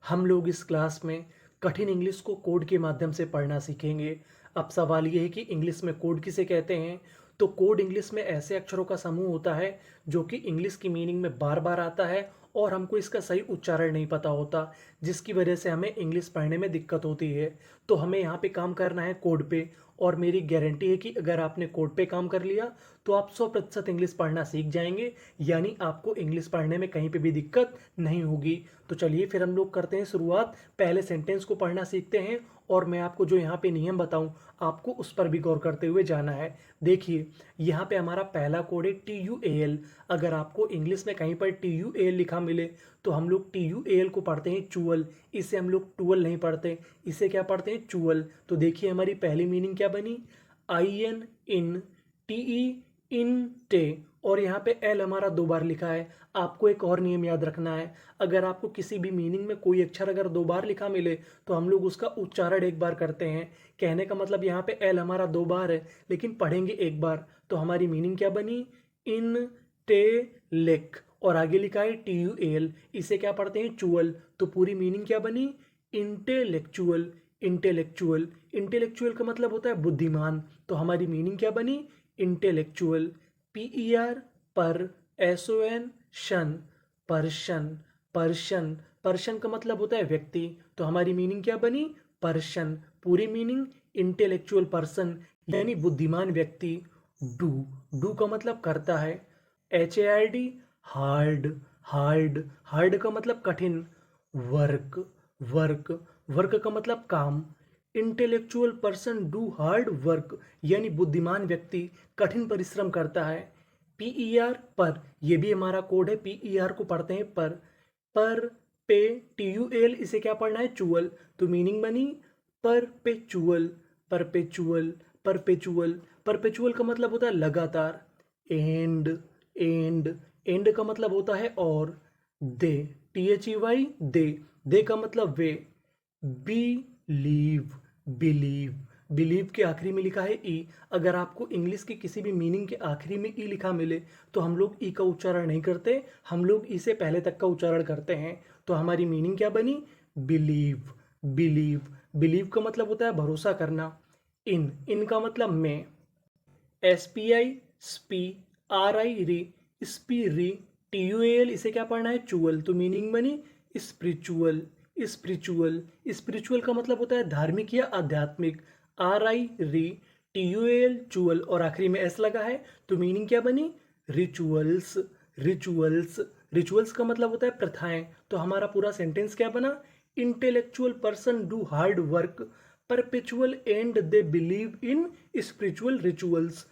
हम लोग इस क्लास में कठिन इंग्लिश को कोड के माध्यम से पढ़ना सीखेंगे। अब सवाल ये है कि इंग्लिश में कोड किसे कहते हैं। तो कोड इंग्लिश में ऐसे अक्षरों का समूह होता है जो कि इंग्लिश की मीनिंग में बार बार आता है और हमको इसका सही उच्चारण नहीं पता होता, जिसकी वजह से हमें इंग्लिश पढ़ने में दिक्कत होती है। तो हमें यहाँ पे काम करना है कोड पे, और मेरी गारंटी है कि अगर आपने कोड पे काम कर लिया तो आप 100% इंग्लिश पढ़ना सीख जाएंगे, यानी आपको इंग्लिश पढ़ने में कहीं पे भी दिक्कत नहीं होगी। तो चलिए फिर हम लोग करते हैं शुरुआत। पहले सेंटेंस को पढ़ना सीखते हैं और मैं आपको जो यहाँ पे नियम बताऊँ आपको उस पर भी गौर करते हुए जाना है। देखिए, यहाँ पे हमारा पहला कोड है TUAL। अगर आपको इंग्लिश में कहीं पर TUAL लिखा मिले तो हम लोग TUAL को पढ़ते हैं चुअल। इसे हम लोग टूअल नहीं पढ़ते, इसे क्या पढ़ते हैं, चुअल। तो देखिए हमारी पहली मीनिंग क्या बनी, IN इन, TE इन टे, और यहाँ पे L हमारा 2 बार लिखा है। आपको एक और नियम याद रखना है, अगर आपको किसी भी मीनिंग में कोई अक्षर अगर 2 बार लिखा मिले तो हम लोग उसका उच्चारण एक बार करते हैं। कहने का मतलब यहाँ पे L हमारा 2 बार है लेकिन पढ़ेंगे एक बार। तो हमारी मीनिंग क्या बनी, इन टे लेक, और आगे लिखा है TUAL, इसे क्या पढ़ते हैं, चुअल। तो पूरी मीनिंग क्या बनी, इंटेलेक्चुअल। इंटेलेक्चुअल, इंटेलेक्चुअल का मतलब होता है बुद्धिमान। तो हमारी मीनिंग क्या बनी, इंटेलेक्चुअल। PER पर, SON शन, पर्शन। पर्शन, पर्शन का मतलब होता है व्यक्ति। तो हमारी मीनिंग क्या बनी, पर्शन। पूरी मीनिंग इंटेलेक्चुअल पर्सन यानी बुद्धिमान व्यक्ति। डू, डू का मतलब करता है। HARD, हार्ड, हार्ड, हार्ड का मतलब कठिन। वर्क, वर्क, वर्क का मतलब काम। Intellectual person do hard work यानी बुद्धिमान व्यक्ति कठिन परिश्रम करता है। PER पर, यह भी हमारा कोड है, PER को पढ़ते हैं पर पे, TUAL, इसे क्या पढ़ना है, चुअल। तो मीनिंग बनी परपेचुअल, परपेचुअल, परपेचुअल। परपेचुअल का मतलब होता है लगातार। एंड, एंड, एंड का मतलब होता है और। दे, THEY दे, दे का मतलब वे। बिलीव, बिलीव, बिलीव के आखिरी में लिखा है ई। अगर आपको इंग्लिश की किसी भी मीनिंग के आखिरी में ई लिखा मिले तो हम लोग ई का उच्चारण नहीं करते, हम लोग ई से पहले तक का उच्चारण करते हैं। तो हमारी मीनिंग क्या बनी, बिलीव, बिलीव, बिलीव का मतलब होता है भरोसा करना। इन, इन का मतलब में। SPI स्पी, RI री, स्पी री, TUAL, इसे क्या पढ़ना है, चुअल। तो मीनिंग बनी स्पिरिचुअल, स्पिरिचुअल। स्पिरिचुअल का मतलब होता है धार्मिक या आध्यात्मिक। RI री, TUAL चुअल, और आखिरी में S लगा है। तो मीनिंग क्या बनी, रिचुअल्स, रिचुअल्स। रिचुअल्स का मतलब होता है प्रथाएं। तो हमारा पूरा सेंटेंस क्या बना, intellectual person do hard work perpetual and they believe in spiritual rituals.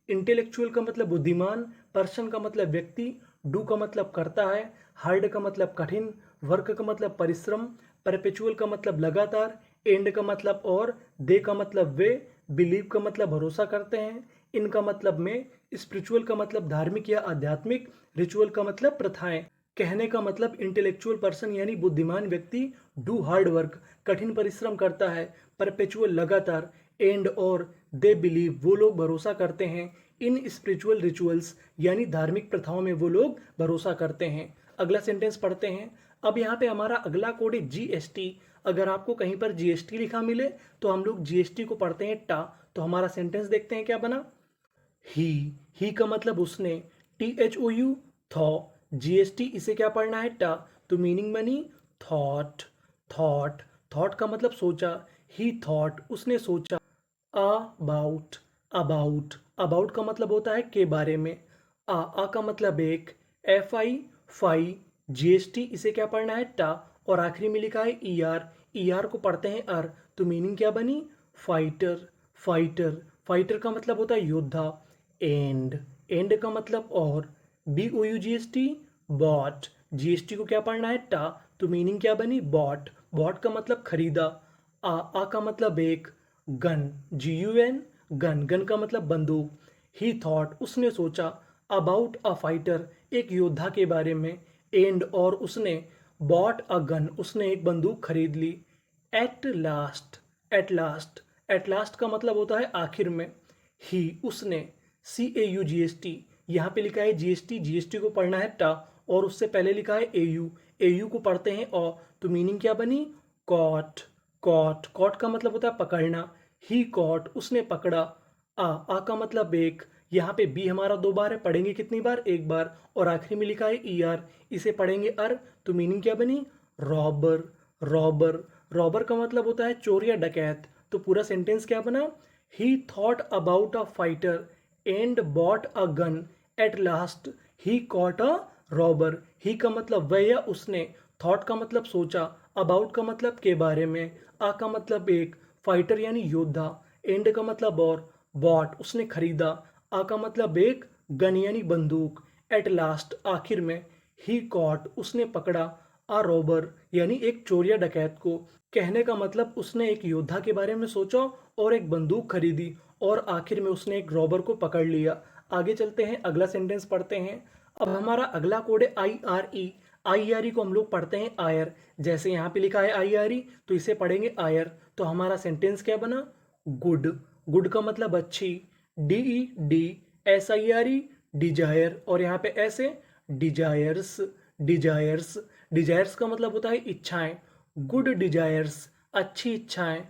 Intellectual का मतलब बुद्धिमान, पर्सन का मतलब व्यक्ति, डू का मतलब करता है, हार्ड का मतलब कठिन, वर्क का मतलब परिश्रम, परपेचुअल का मतलब लगातार, एंड का मतलब और, दे का मतलब वे, बिलीव का मतलब भरोसा करते हैं, इनका मतलब में, स्पिरिचुअल का मतलब धार्मिक या आध्यात्मिक, रिचुअल का मतलब प्रथाएं। कहने का मतलब इंटेलेक्चुअल पर्सन यानी बुद्धिमान व्यक्ति डू हार्ड वर्क कठिन परिश्रम करता है, परपेचुअल लगातार, एंड और, दे बिलीव वो लोग भरोसा करते हैं, इन स्पिरिचुअल रिचुअल्स यानी धार्मिक प्रथाओं में वो लोग भरोसा करते हैं। अगला सेंटेंस पढ़ते हैं। अब यहाँ पे हमारा अगला कोड है GST। अगर आपको कहीं पर GST लिखा मिले तो हम लोग GST को पढ़ते हैं टा। तो हमारा सेंटेंस देखते हैं क्या बना, ही का मतलब उसने, THOU थॉ, GST, इसे क्या पढ़ना है, टा। तो मीनिंग बनी थॉट, थॉट, थॉट का मतलब सोचा। ही थॉट, उसने सोचा। अबाउट, अबाउट, अबाउट का मतलब होता है के बारे में। आ का मतलब एक। FI फाई, GST, इसे क्या पढ़ना है, टा, और आखिरी में लिखा है ER, ER को पढ़ते हैं अर। तो मीनिंग क्या बनी, फाइटर, फाइटर, फाइटर का मतलब होता है योद्धा। एंड, एंड का मतलब और। BOUGST बॉट, GST को क्या पढ़ना है, टा। तो मीनिंग क्या बनी, बॉट, बॉट का मतलब खरीदा। आ का मतलब एक। गन, GUN गन, गन का मतलब बंदूक। ही थॉट, उसने सोचा। अबाउट अ फाइटर, एक योद्धा के बारे में। एंड और, उसने। बॉट अ गन, उसने एक बंदूक खरीद ली। At last, at last, at last का मतलब होता है आखिर में। ही, उसने। CAUGST, यहाँ पे लिखा है GST, GST को पढ़ना है टा, और उससे पहले लिखा है एयू, एयू को पढ़ते हैं अ, तो मीनिंग क्या बनी? कॉट, कॉट, कॉट का मतलब होता है पकड़ना। ही कॉट, उसने पकड़ा। आ का मतलब एक, यहाँ पे बी हमारा 2 बार है, पढ़ेंगे कितनी बार? 1 बार। और आखिरी में लिखा है ई आर, इसे पढ़ेंगे अर, तो मीनिंग क्या बनी? रॉबर, रॉबर, रॉबर का मतलब होता है चोर या डकैत। तो पूरा सेंटेंस क्या बना? He thought about a fighter and bought a gun, at last he caught a robber. He का मतलब वह या उसने, थॉट का मतलब सोचा, अबाउट का मतलब के बारे में, आ का मतलब एक, फाइटर यानी योद्धा, एंड का मतलब और, बॉट उसने खरीदा, आ का मतलब एक, गन यानी बंदूक, एट लास्ट आखिर में, ही कॉट उसने पकड़ा, आ रॉबर यानी एक चोर या डकैत को। कहने का मतलब उसने एक योद्धा के बारे में सोचा और एक बंदूक खरीदी और आखिर में उसने एक रॉबर को पकड़ लिया। आगे चलते हैं, अगला सेंटेंस पढ़ते हैं। अब हमारा अगला कोड है आई आर ई। आई आर ई को हम लोग पढ़ते हैं आयर, जैसे यहाँ पे लिखा है आई आर ई, तो इसे पढ़ेंगे आयर। तो हमारा सेंटेंस क्या बना? गुड, गुड का मतलब अच्छी, D E D S I R E, Dzire, और यहाँ पे ऐसे डिजायर्स, डिजायर्स, डिजायर्स का मतलब होता है इच्छाएं। गुड डिजायर्स, अच्छी इच्छाएं।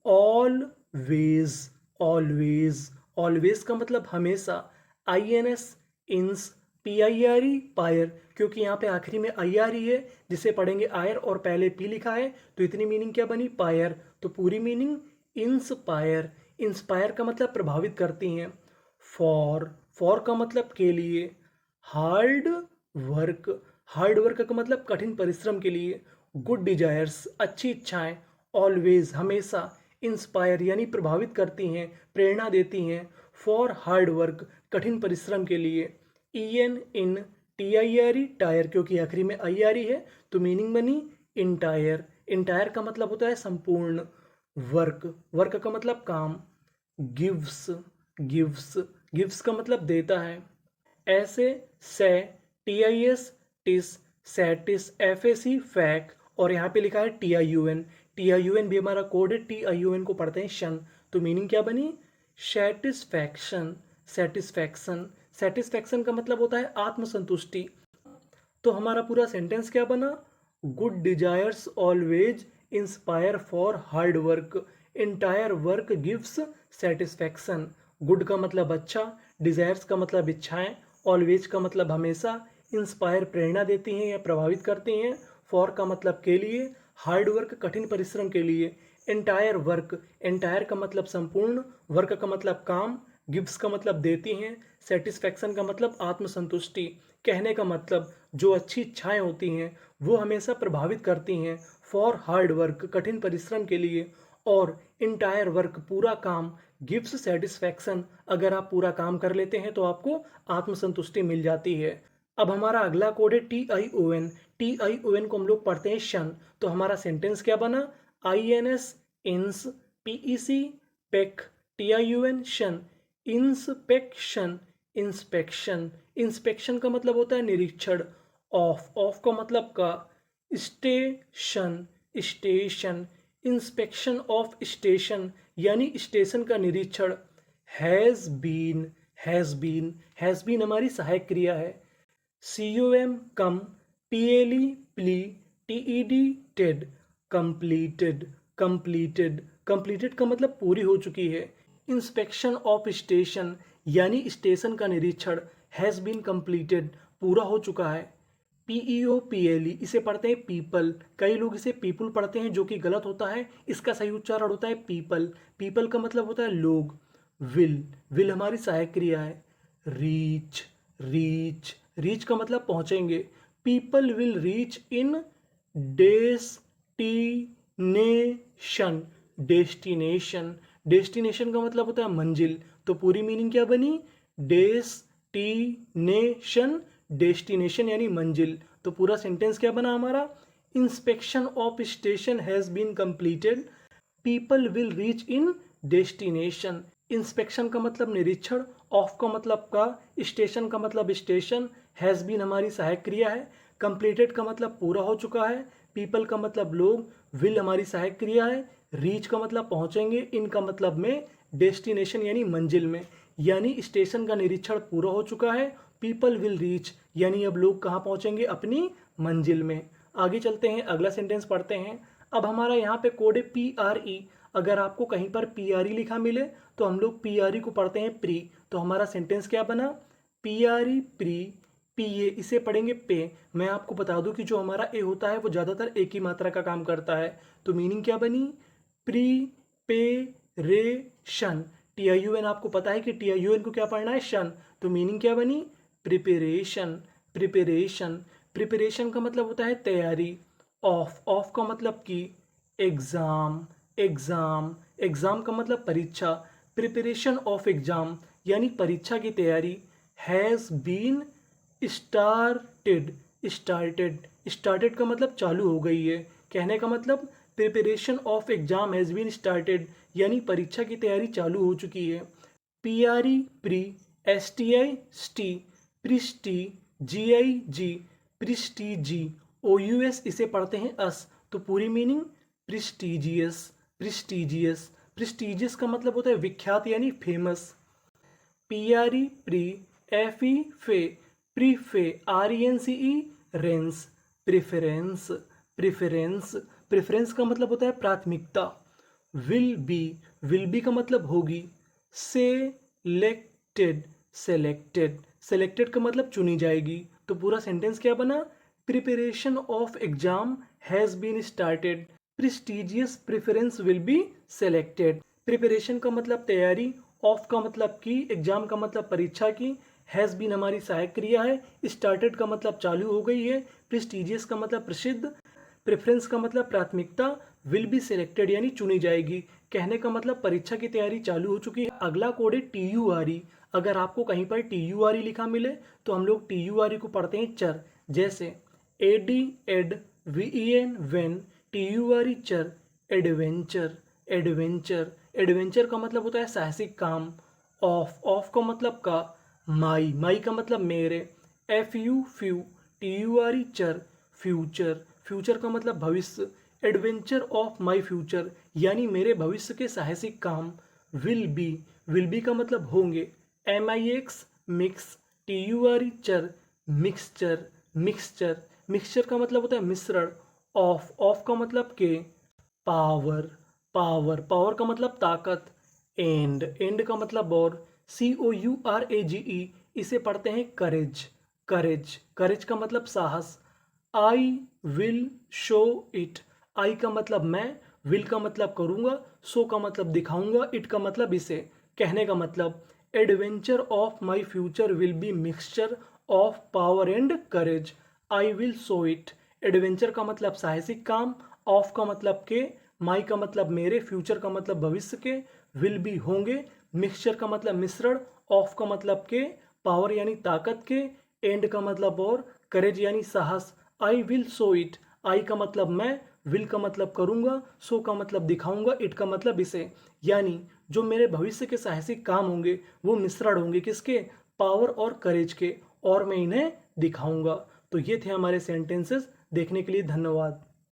ऑलवेज, ऑलवेज, ऑलवेज का मतलब हमेशा। I N S, ins, P I R E, pire, क्योंकि यहाँ पे आखिरी में आई आर ई है जिसे पढ़ेंगे आयर और पहले पी लिखा है, तो इतनी मीनिंग क्या बनी? पायर। तो पूरी मीनिंग इंस्पायर, इंस्पायर का मतलब प्रभावित करती हैं। फॉर, फॉर का मतलब के लिए। हार्ड वर्क, हार्ड वर्क का मतलब कठिन परिश्रम के लिए। गुड डिजायर्स, अच्छी इच्छाएं। ऑलवेज, हमेशा। इंस्पायर यानी प्रभावित करती हैं, प्रेरणा देती हैं। फॉर हार्ड वर्क, कठिन परिश्रम के लिए। E N, in, T I R E, tire, क्योंकि आखिरी में आई आर ई है, तो मीनिंग बनी इंटायर। इंटायर का मतलब होता है संपूर्ण। वर्क, वर्क का मतलब काम। गिव्स, गिव्स, गिव्स का मतलब देता है। ऐसे, से, T I S, tis, satis, F A C, fac, और यहाँ पे लिखा है T I U N. T I U N भी हमारा कोड है, टी आई यू एन को पढ़ते हैं शन, तो मीनिंग क्या बनी? सेटिस्फैक्शन, सेटिस्फैक्शन, सेटिस्फैक्शन का मतलब होता है आत्मसंतुष्टि। तो हमारा पूरा सेंटेंस क्या बना? Good desires always inspire for hard work, entire work gives satisfaction. Good का मतलब अच्छा, डिजायर्स का मतलब इच्छाएं, ऑलवेज का मतलब हमेशा, इंस्पायर प्रेरणा देती हैं या प्रभावित करती हैं, फॉर का मतलब के लिए, हार्ड वर्क कठिन परिश्रम के लिए, एंटायर वर्क, एंटायर का मतलब संपूर्ण, वर्क का मतलब काम, गिव्स का मतलब देती हैं, सेटिस्फैक्शन का मतलब आत्मसंतुष्टि। कहने का मतलब जो अच्छी इच्छाएं होती हैं वो हमेशा प्रभावित करती हैं। फॉर हार्ड वर्क, कठिन परिश्रम के लिए, और इंटायर वर्क, पूरा काम, गिव्स सेटिस्फैक्शन, अगर आप पूरा काम कर लेते हैं तो आपको आत्मसंतुष्टि मिल जाती है। अब हमारा अगला कोड है T I O N. T I O N को हम लोग पढ़ते हैं शन, तो हमारा सेंटेंस क्या बना? I N S, ins, P E C, pec, T I U N, shun, inspection, inspection, inspection का मतलब होता है निरीक्षण। ऑफ, ऑफ का मतलब का। Station, station, inspection of station यानी स्टेशन का निरीक्षण। Has been, has been, has been हमारी सहायक क्रिया है। C U M, com, P L E, ple, T E D, ted, completed, completed, completed का मतलब पूरी हो चुकी है। इंस्पेक्शन ऑफ स्टेशन यानी स्टेशन का निरीक्षण, हैज़ बीन कंप्लीटेड, पूरा हो चुका है। पीईओ पीएलई, इसे पढ़ते हैं पीपल, कई लोग इसे पीपल पढ़ते हैं जो कि गलत होता है, इसका सही उच्चारण होता है पीपल। पीपल का मतलब होता है लोग। विल, विल हमारी सहायक क्रिया है। रीच, रीच, रीच का मतलब पहुंचेंगे। People will reach in destination, destination, destination का मतलब होता है मंजिल, तो पूरी मीनिंग क्या बनी? डेस्टिनेशन, डेस्टिनेशन यानी मंजिल। तो पूरा सेंटेंस क्या बना हमारा? Inspection of station has been completed, people will reach in destination. Inspection का मतलब निरीक्षण, ऑफ का मतलब का, स्टेशन का मतलब स्टेशन, हैज़ बीन हमारी सहायक क्रिया है, कंप्लीटेड का मतलब पूरा हो चुका है, पीपल का मतलब लोग, विल हमारी सहायक क्रिया है, रीच का मतलब पहुंचेंगे, इन का मतलब में, डेस्टिनेशन यानी मंजिल में, यानी स्टेशन का निरीक्षण पूरा हो चुका है, पीपल विल रीच, यानी अब लोग कहाँ पहुंचेंगे, अपनी मंजिल में। आगे चलते हैं, अगला सेंटेंस पढ़ते हैं। अब हमारा यहाँ पे कोड है PRE। अगर आपको कहीं पर PRE लिखा मिले तो हम लोग PRE को पढ़ते हैं प्री। तो हमारा सेंटेंस क्या बना, PRE प्री, PA इसे पढ़ेंगे पे। मैं आपको बता दूं कि जो हमारा ए होता है वो ज़्यादातर एक ही मात्रा का काम करता है। तो मीनिंग क्या बनी, प्रीपेरेशन। TIUN आपको पता है कि TIUN को क्या पढ़ना है, शन। तो मीनिंग क्या बनी, प्रिपरेशन। प्रिपरेशन, प्रिपरेशन का मतलब होता है तैयारी। ऑफ, ऑफ का मतलब कि एग्ज़ाम। एग्ज़ाम, एग्ज़ाम का मतलब परीक्षा। प्रिपरेशन ऑफ एग्ज़ाम यानी परीक्षा की तैयारी। Has been started. Started, started का मतलब चालू हो गई है। कहने का मतलब preparation of exam has been started, यानी परीक्षा की तैयारी चालू हो चुकी है। PRE प्री, STI स्टी, प्रिस्टी, GI प्रिस्टीजी, OUS इसे पढ़ते हैं अस। तो पूरी मीनिंग प्रिस्टीजियस। प्रिस्टीजियस, प्रिस्टीजियस का मतलब होता है विख्यात यानी फेमस। PRE प्री, FE फे, प्रीफे, RENCE Reigns, preference. Preference, preference का मतलब होता है प्राथमिकता। विल बी का मतलब होगी। सेलेक्टेड, सेलेक्टेड, सेलेक्टेड का मतलब चुनी जाएगी। तो पूरा सेंटेंस क्या बना, preparation of exam has been started, prestigious preference will be selected. Preparation का मतलब तैयारी, ऑफ का मतलब की, एग्जाम का मतलब परीक्षा की, हैज़ बीन हमारी सहायक क्रिया है, स्टार्टेड का मतलब चालू हो गई है, प्रेस्टिजियस का मतलब प्रसिद्ध, प्रेफरेंस का मतलब प्राथमिकता, विल बी सिलेक्टेड यानी चुनी जाएगी। कहने का मतलब परीक्षा की तैयारी चालू हो चुकी है। अगला कोड है TURE। अगर आपको कहीं पर TURE लिखा मिले तो हम लोग TURE को पढ़ते हैं चर। जैसे AD ad, VEN ven, TURE ture. Adventure, adventure, adventure का मतलब होता है साहसिक काम। ऑफ, ऑफ का मतलब का, माई, माई का मतलब मेरे। FU फ्यू, TURE चर, फ्यूचर, फ्यूचर का मतलब भविष्य। एडवेंचर ऑफ माई फ्यूचर यानी मेरे भविष्य के साहसिक काम। विल बी का मतलब होंगे। MIX मिक्स, TURE चर, मिक्सचर, मिक्सचर, मिक्सचर का मतलब होता है मिश्रण। ऑफ, ऑफ का मतलब के, पावर, पावर, पावर का मतलब ताकत। एंड, एंड का मतलब और। COURAGE इसे पढ़ते हैं करेज। करेज, करेज का मतलब साहस। आई विल शो इट, आई का मतलब मैं, विल का मतलब करूँगा, शो का मतलब दिखाऊंगा, इट का मतलब इसे। कहने का मतलब adventure of my future will be mixture of power and courage, I will show it. Adventure का मतलब साहसिक काम, ऑफ का मतलब के, माई का मतलब मेरे, फ्यूचर का मतलब भविष्य के, विल बी होंगे, मिक्सचर का मतलब मिश्रण, ऑफ का मतलब के, पावर यानी ताकत के, एंड का मतलब और, करेज यानी साहस। आई विल शो इट, आई का मतलब मैं, विल का मतलब करूँगा, शो का मतलब दिखाऊंगा, इट का मतलब इसे। यानी जो मेरे भविष्य के साहसिक काम होंगे वो मिश्रण होंगे किसके, पावर और करेज के, और मैं इन्हें दिखाऊंगा। तो ये थे हमारे सेंटेंसेस। देखने के लिए धन्यवाद।